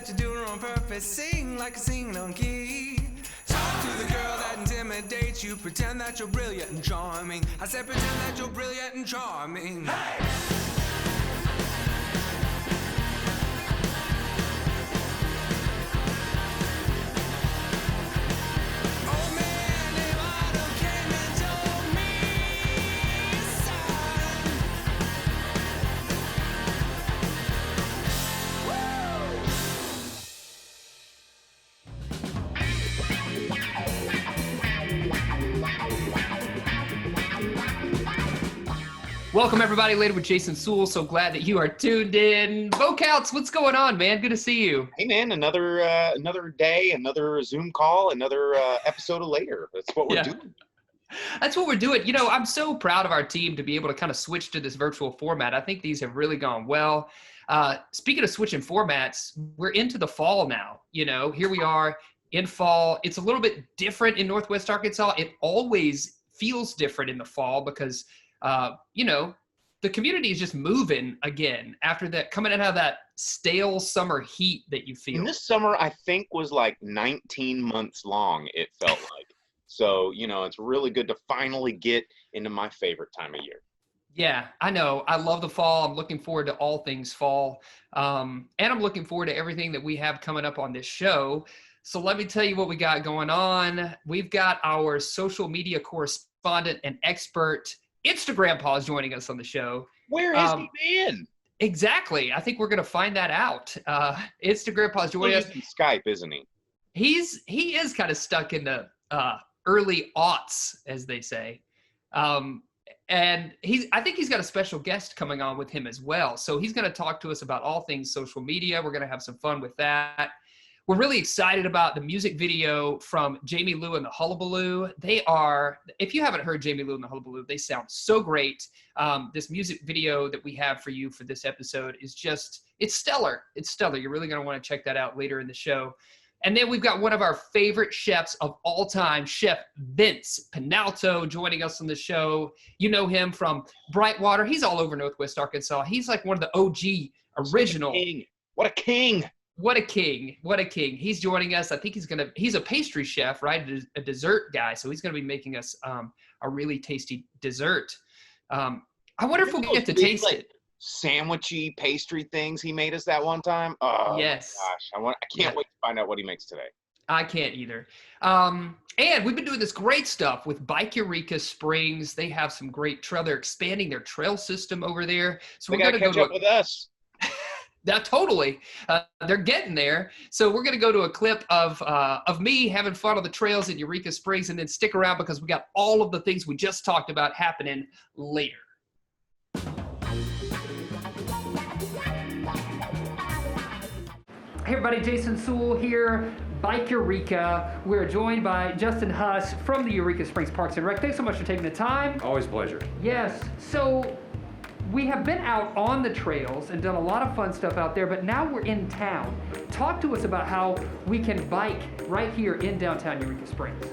that you're doing it on purpose. Sing like a singing on key. Talk to the girl that intimidates you. Pretend that you're brilliant and charming. I said pretend that you're brilliant and charming. Hey! Welcome everybody, later with Jason Suel. So glad that you are tuned in. Vocouts, what's going on, man? Good to see you. Hey man, another day, another Zoom call, another episode of Later. That's what we're doing. That's what we're doing. You know, I'm so proud of our team to be able to kind of switch to this virtual format. I think these have really gone well. Speaking of switching formats, we're into the fall now. You know, here we are in fall. It's a little bit different in Northwest Arkansas. It always feels different in the fall because you know, the community is just moving again after that, coming out of that stale summer heat that you feel. And this summer, I think, was like 19 months long, it felt like. So, you know, it's really good to finally get into my favorite time of year. Yeah, I know. I love the fall. I'm looking forward to all things fall. And I'm looking forward to everything that we have coming up on this show. So let me tell you what we got going on. We've got our social media correspondent and expert, Instagram Pa's joining us on the show. Where has he been? Exactly. I think we're going to find that out. Instagram Pa's joining us. He's Skype, isn't he? He is kind of stuck in the early aughts, as they say. And I think he's got a special guest coming on with him as well. So he's going to talk to us about all things social media. We're going to have some fun with that. We're really excited about the music video from Jamie Lou and the Hullabaloo. If you haven't heard Jamie Lou and the Hullabaloo, they sound so great. This music video that we have for you for this episode is it's stellar. It's stellar. You're really going to want to check that out later in the show. And then we've got one of our favorite chefs of all time, Chef Vince Penalto, joining us on the show. You know him from Brightwater. He's all over Northwest Arkansas. He's like one of the OG original. What a king. What a king. What a king. He's joining us. I think he's a pastry chef, right? A dessert guy. So he's going to be making us a really tasty dessert. I wonder if we'll get to taste it. Sandwichy pastry things he made us that one time. Oh, yes. My gosh. I can't wait to find out what he makes today. I can't either. And we've been doing this great stuff with Bike Eureka Springs. They have some great trail. They're expanding their trail system over there. So we're going to catch up with us. Totally. They're getting there. So we're going to go to a clip of me having fun on the trails at Eureka Springs, and then stick around because we got all of the things we just talked about happening later. Hey everybody, Jason Suel here, Bike Eureka. We're joined by Justin Huss from the Eureka Springs Parks and Rec. Thanks so much for taking the time. Always a pleasure. Yes. So we have been out on the trails and done a lot of fun stuff out there, but now we're in town. Talk to us about how we can bike right here in downtown Eureka Springs.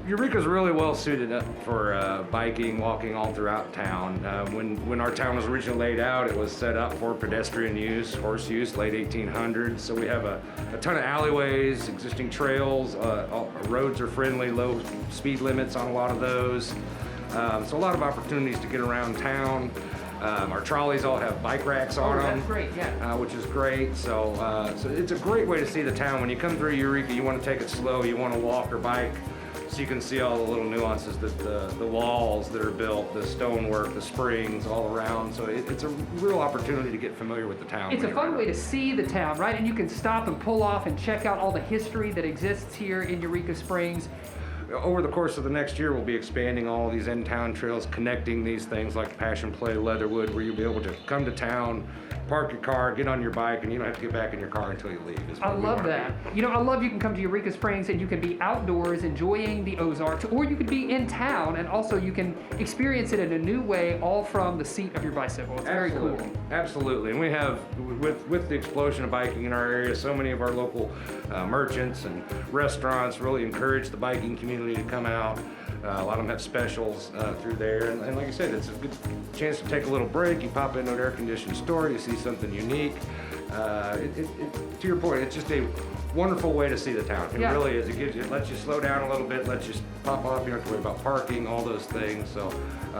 Eureka's really well suited up for biking, walking all throughout town. When our town was originally laid out, it was set up for pedestrian use, horse use, late 1800s. So we have a ton of alleyways, existing trails, roads are friendly, low speed limits on a lot of those. So a lot of opportunities to get around town. Our trolleys all have bike racks on them. That's great, yeah. Which is great. So it's a great way to see the town. When you come through Eureka, you want to take it slow, you want to walk or bike, so you can see all the little nuances, that the walls that are built, the stonework, the springs all around. So it's a real opportunity to get familiar with the town. It's a fun way to see the town, right? And you can stop and pull off and check out all the history that exists here in Eureka Springs. Over the course of the next year, we'll be expanding all these in-town trails, connecting these things like Passion Play, Leatherwood, where you'll be able to come to town, park your car, get on your bike, and you don't have to get back in your car until you leave. I love that. You know, I love you can come to Eureka Springs and you can be outdoors enjoying the Ozarks, or you could be in town and also you can experience it in a new way, all from the seat of your bicycle. It's very cool. Absolutely. And we have, with the explosion of biking in our area, so many of our local merchants and restaurants really encourage the biking community to come out. A lot of them have specials through there. And like I said, it's a good chance to take a little break. You pop into an air-conditioned store, you see something unique, To your point, it's just a wonderful way to see the town. It Yeah. really is. It lets you slow down a little bit, lets you pop off. You don't have to worry about parking, all those things. So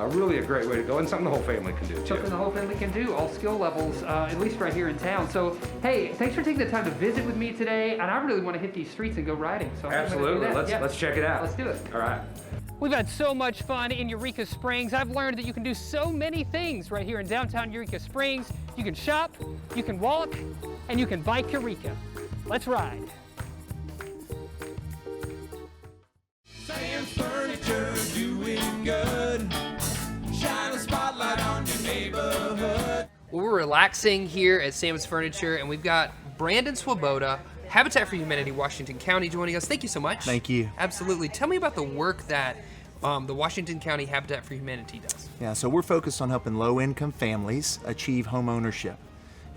really a great way to go, and something the whole family can do too. Something the whole family can do, all skill levels, at least right here in town. So, hey, thanks for taking the time to visit with me today, and I really want to hit these streets and go riding. So Absolutely. Let's check it out. Let's do it. All right. We've had so much fun in Eureka Springs. I've learned that you can do so many things right here in downtown Eureka Springs. You can shop, you can walk, and you can bike Eureka. Let's ride. Sam's Furniture doing good. Shine a spotlight on your neighborhood. Well, we're relaxing here at Sam's Furniture, and we've got Brandon Swoboda, Habitat for Humanity, Washington County, joining us. Thank you so much. Thank you. Absolutely. Tell me about the work that the Washington County Habitat for Humanity does. Yeah, so we're focused on helping low-income families achieve home ownership.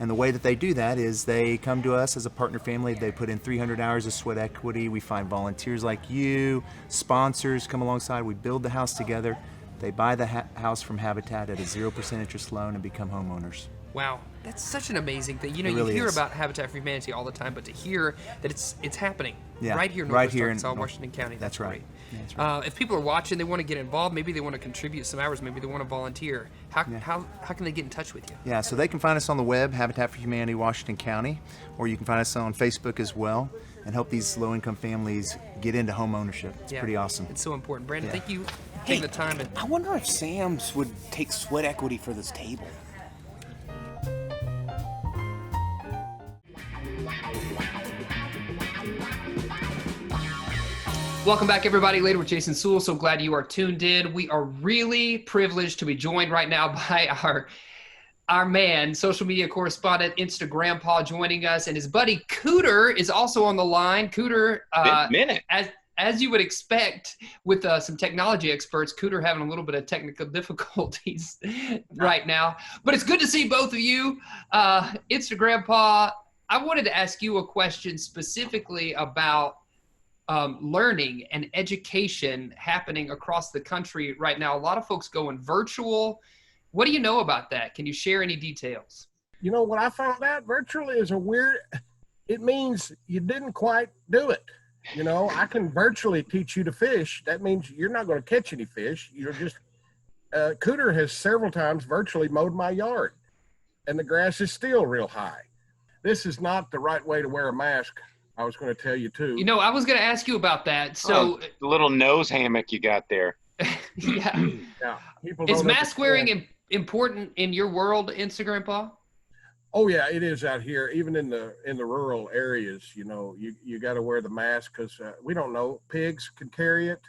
And the way that they do that is they come to us as a partner family. They put in 300 hours of sweat equity. We find volunteers like you, sponsors come alongside. We build the house together. They buy the house from Habitat at a 0% interest loan and become homeowners. Wow, that's such an amazing thing. You know, It really you hear is. about Habitat for Humanity all the time, but to hear that it's happening right here in right Northwest here in Arkansas, North- Washington County. That's right. great. Yeah, that's right. If people are watching, they want to get involved, maybe they want to contribute some hours, maybe they want to volunteer. How can they get in touch with you? Yeah, so they can find us on the web, Habitat for Humanity, Washington County, or you can find us on Facebook as well and help these low-income families get into home ownership. It's Yeah, pretty awesome. It's so important. Brandon, Yeah. thank you for taking the time. I wonder if Sam's would take sweat equity for this table. Welcome back, everybody. Later with Jason Suel. So glad you are tuned in. We are really privileged to be joined right now by our man, social media correspondent, Instagram joining us, and his buddy Cooter is also on the line. Cooter, Minute. as you would expect with some technology experts, Cooter having a little bit of technical difficulties right now. But it's good to see both of you. Instagram I wanted to ask you a question specifically about learning and education happening across the country right now. A lot of folks going virtual. What do you know about that? Can you share any details? You know what I found out virtually is it means you didn't quite do it. You know, I can virtually teach you to fish. That means you're not going to catch any fish. You're just, Cooter has several times virtually mowed my yard and the grass is still real high. This is not the right way to wear a mask. I was going to tell you too. You know, I was going to ask you about that. So the little nose hammock you got there. yeah. Yeah, people Is don't mask understand. wearing important in your world, Instagram? Oh yeah, it is out here. Even in the rural areas, you know, you got to wear the mask because we don't know. Pigs can carry it.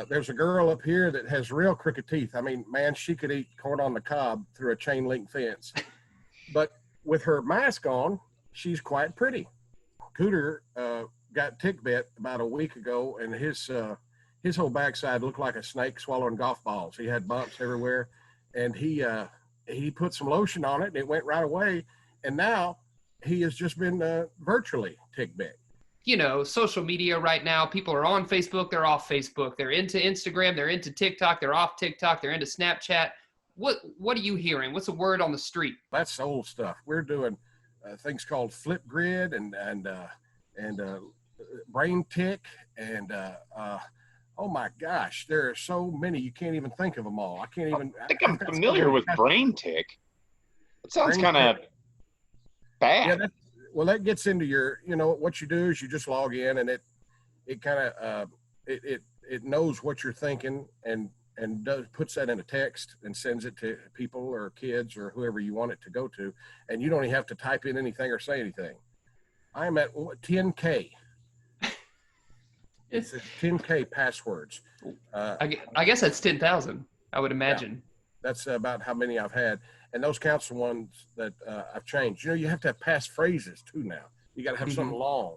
There's a girl up here that has real crooked teeth. I mean, man, she could eat corn on the cob through a chain link fence. But with her mask on, she's quite pretty. Cooter got tick bit about a week ago, and his whole backside looked like a snake swallowing golf balls. He had bumps everywhere, and he put some lotion on it, and it went right away. And now he has just been virtually tick bit. You know, social media right now, people are on Facebook, they're off Facebook. They're into Instagram, they're into TikTok, they're off TikTok, they're into Snapchat. What are you hearing? What's the word on the street? That's old stuff. We're doing things called Flipgrid and brain tick and oh my gosh, there are so many you can't even think of them all. I can't even. I think I'm familiar with brain tick. It sounds kind of bad. Yeah, that gets into your, you know, what you do is you just log in and it kind of it knows what you're thinking and puts that in a text and sends it to people or kids or whoever you want it to go to, and you don't even have to type in anything or say anything. I'm at 10K. It's 10K passwords. I guess that's 10,000, I would imagine. Yeah, that's about how many I've had. And those counts the ones that I've changed. You know, you have to have passphrases too now. You got to have something long.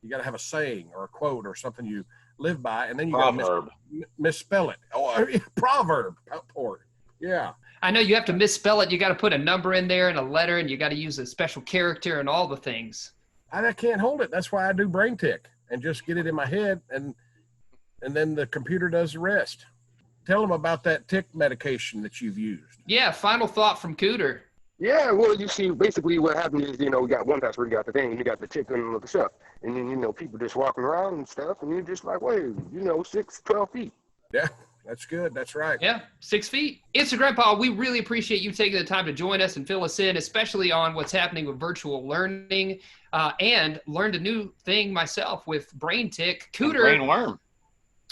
You got to have a saying or a quote or something you live by, and then you got to misspell it. Oh, proverb. Yeah. I know you have to misspell it. You got to put a number in there and a letter, and you got to use a special character and all the things. I can't hold it. That's why I do brain tick and just get it in my head, and then the computer does the rest. Tell them about that tick medication that you've used. Yeah, final thought from Cooter. Yeah, well, you see, basically what happened is, you know, we got one house where you got the thing, and you got the chicken and the stuff. And then, you know, people just walking around and stuff, and you're just like, wait, you know, 12 feet. Yeah, that's good. That's right. Yeah, 6 feet. Instagram Paul, we really appreciate you taking the time to join us and fill us in, especially on what's happening with virtual learning, and learned a new thing myself with brain tick. Cooter. Brain worm.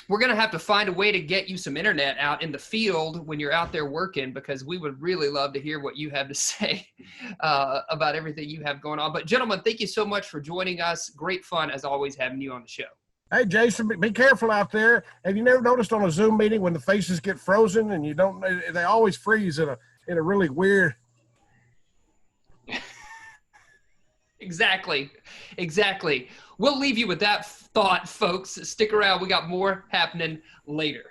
We're going to have to find a way to get you some internet out in the field when you're out there working, because we would really love to hear what you have to say about everything you have going on. But gentlemen, thank you so much for joining us. Great fun, as always, having you on the show. Hey, Jason, be careful out there. Have you never noticed on a Zoom meeting when the faces get frozen and they always freeze in a really weird. Exactly. We'll leave you with that thought, folks. Stick around. We got more happening later.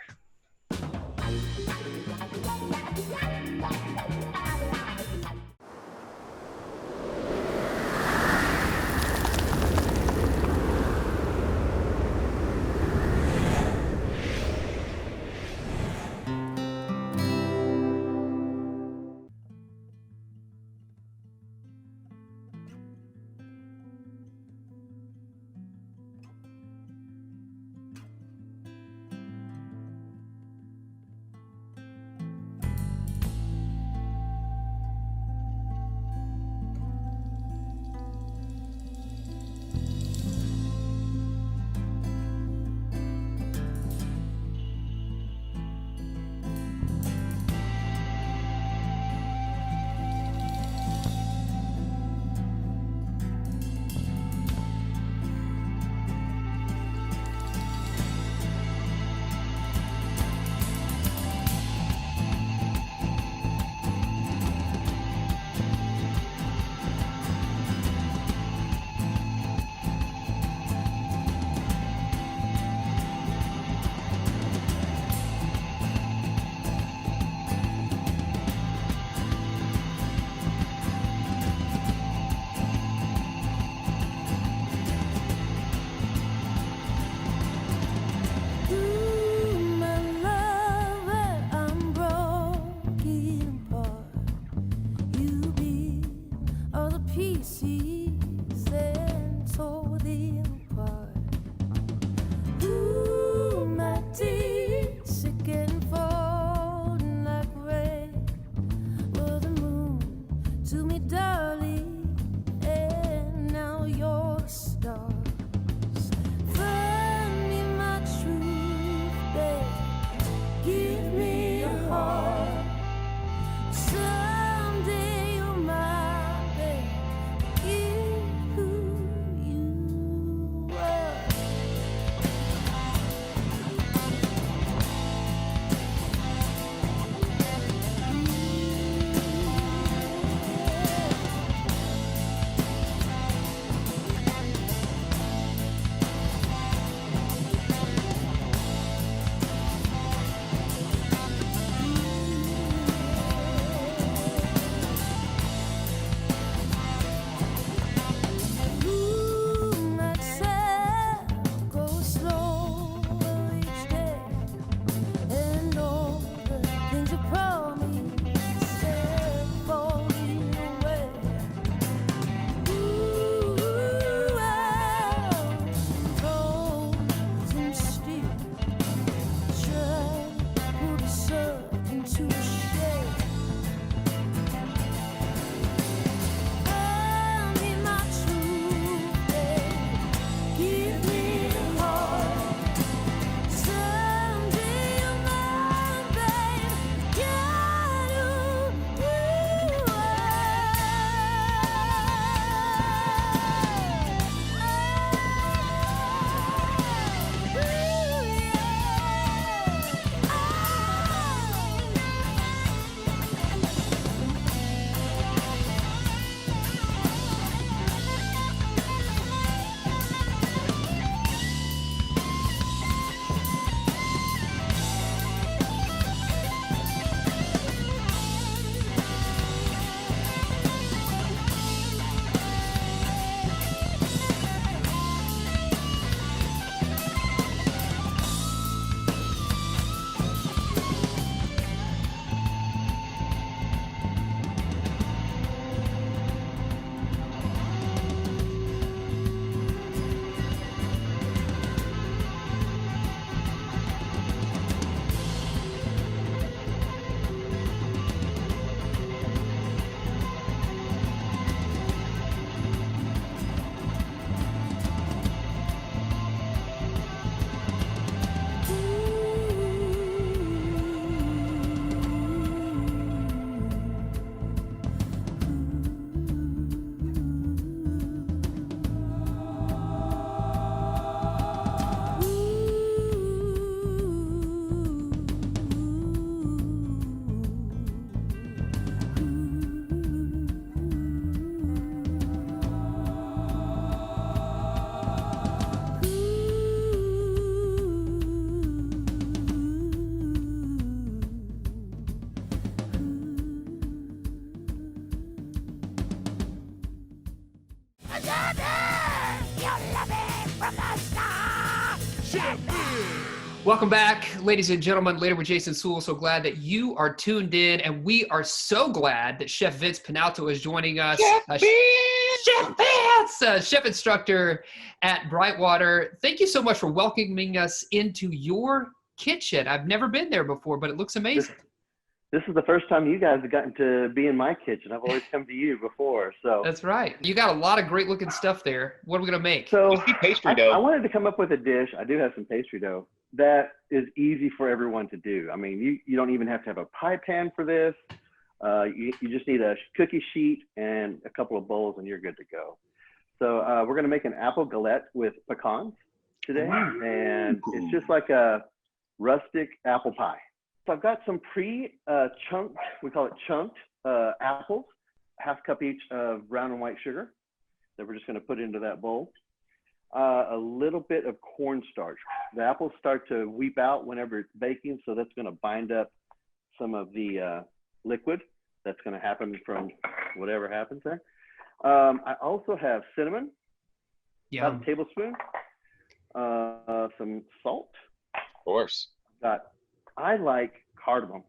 Welcome back, ladies and gentlemen. Later with Jason Suel. So glad that you are tuned in, and we are so glad that Chef Vince Penalto is joining us. Chef Vince, chef instructor at Brightwater. Thank you so much for welcoming us into your kitchen. I've never been there before, but it looks amazing. This is the first time you guys have gotten to be in my kitchen. I've always come to you before, so. That's right. You got a lot of great looking stuff there. What are we gonna make? So pastry dough. I wanted to come up with a dish. I do have some pastry dough that is easy for everyone to do. I mean, you don't even have to have a pie pan for this. You just need a cookie sheet and a couple of bowls, and you're good to go. So we're gonna make an apple galette with pecans today, and it's just like a rustic apple pie. So I've got some pre-chunked, we call it chunked apples, half cup each of brown and white sugar that we're just gonna put into that bowl. A little bit of cornstarch. The apples start to weep out whenever it's baking, so that's gonna bind up some of the liquid that's gonna happen from whatever happens there. I also have cinnamon, about a tablespoon, some salt. Of course. I like cardamom.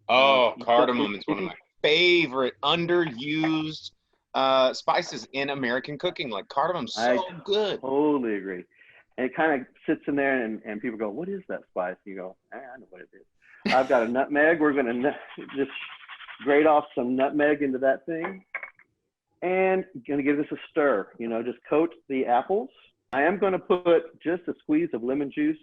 Oh, cardamom is one of my favorite underused spices in American cooking. Like cardamom's so good. Totally agree. And it kind of sits in there, and people go, "What is that spice?" You go, "I know what it is." I've got a nutmeg. We're gonna just grate off some nutmeg into that thing, and gonna give this a stir. You know, just coat the apples. I am gonna put just a squeeze of lemon juice.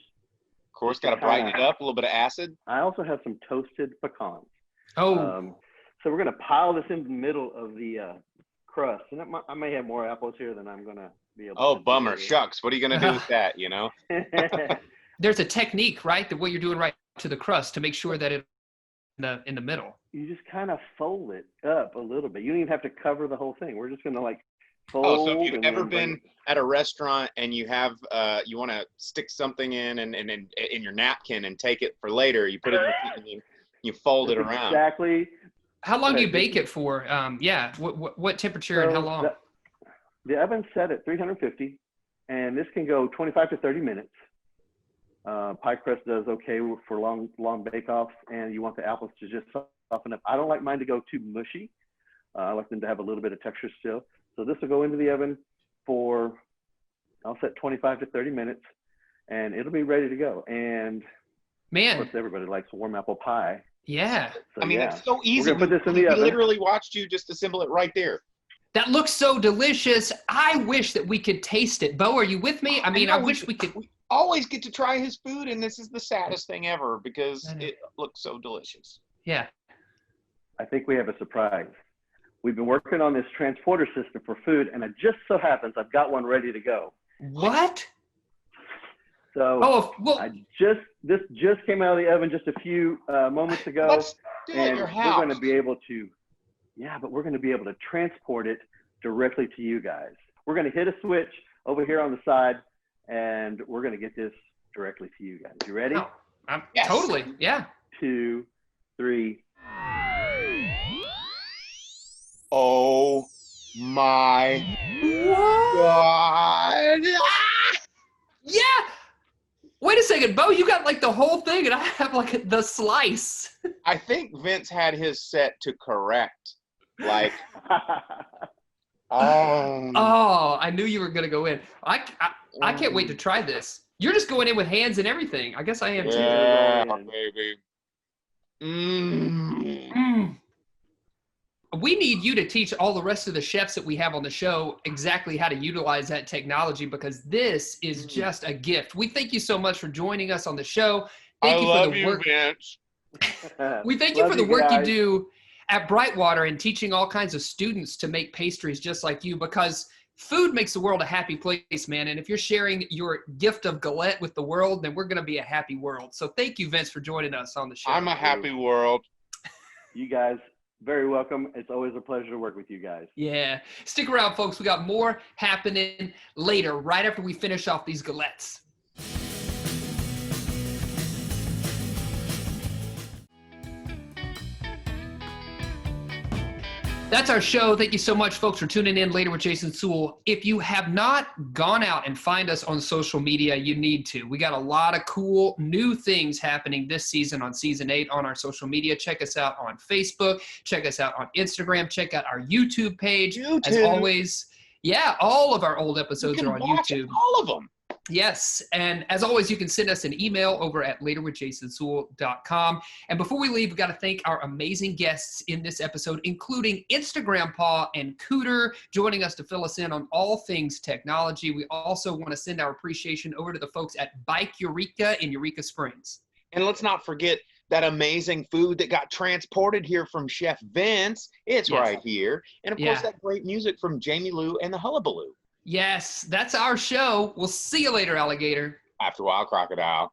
Of course, got to brighten it up, a little bit of acid. I also have some toasted pecans. Oh. So we're going to pile this in the middle of the crust. And I may have more apples here than I'm going to be able to. Oh, bummer. Shucks. What are you going to do with that, you know? There's a technique, right? That what you're doing right to the crust to make sure that it's in the middle. You just kind of fold it up a little bit. You don't even have to cover the whole thing. We're just going to like fold. Oh, so if you've ever been at a restaurant and you have you want to stick something in your napkin and take it for later, you put it in and you fold it around. Exactly. How long do you bake it for? Yeah. What temperature and how long? The oven's set at 350, and this can go 25 to 30 minutes. Pie crust does okay for long bake-offs, and you want the apples to just soften up. I don't like mine to go too mushy. I like them to have a little bit of texture still. So this will go into the oven for, I'll set 25 to 30 minutes, and it'll be ready to go. And man, of course, everybody likes warm apple pie. Yeah. So, I mean, it's so easy. We're gonna put this in the oven. Literally watched you just assemble it right there. That looks so delicious. I wish that we could taste it. Bo, are you with me? I mean, I wish we could. We always get to try his food, and this is the saddest thing ever because it looks so delicious. Yeah. I think we have a surprise. We've been working on this transporter system for food, and it just so happens I've got one ready to go. What? So this just came out of the oven just a few moments ago. Let's do it at your house. We're going to be able to, but we're going to be able to transport it directly to you guys. We're going to hit a switch over here on the side, and we're going to get this directly to you guys. You ready? Oh, yes. Totally. Yeah. 2, 3. Oh my God. Yeah. Wait a second, Bo, you got like the whole thing and I have like the slice. I think Vince had his set to correct. Like, I knew you were going to go in. I can't wait to try this. You're just going in with hands and everything. I guess I am too. Yeah, baby. We need you to teach all the rest of the chefs that we have on the show exactly how to utilize that technology because this is just a gift. We thank you so much for joining us on the show. Thank you for the work. Vince. We thank you for the work you do at Brightwater and teaching all kinds of students to make pastries just like you because food makes the world a happy place, man. And if you're sharing your gift of Galette with the world, then we're going to be a happy world. So thank you, Vince, for joining us on the show. I'm a happy world. You guys, very welcome. It's always a pleasure to work with you guys. Yeah. Stick around, folks. We got more happening later, right after we finish off these galettes. That's our show. Thank you so much, folks, for tuning in later with Jason Suel. If you have not gone out and find us on social media, you need to. We got a lot of cool new things happening this season on season 8 on our social media. Check us out on Facebook. Check us out on Instagram. Check out our YouTube page. As always, yeah, all of our old episodes are on YouTube. All of them. Yes, and as always, you can send us an email over at laterwithjasonsuel.com. And before we leave, we've got to thank our amazing guests in this episode, including Instagram Paw and Cooter, joining us to fill us in on all things technology. We also want to send our appreciation over to the folks at Bike Eureka in Eureka Springs. And let's not forget that amazing food that got transported here from Chef Vince. It's right here. And, of course, that great music from Jamie Lou and the Hullabaloo. Yes, that's our show. We'll see you later, alligator. After a while, crocodile.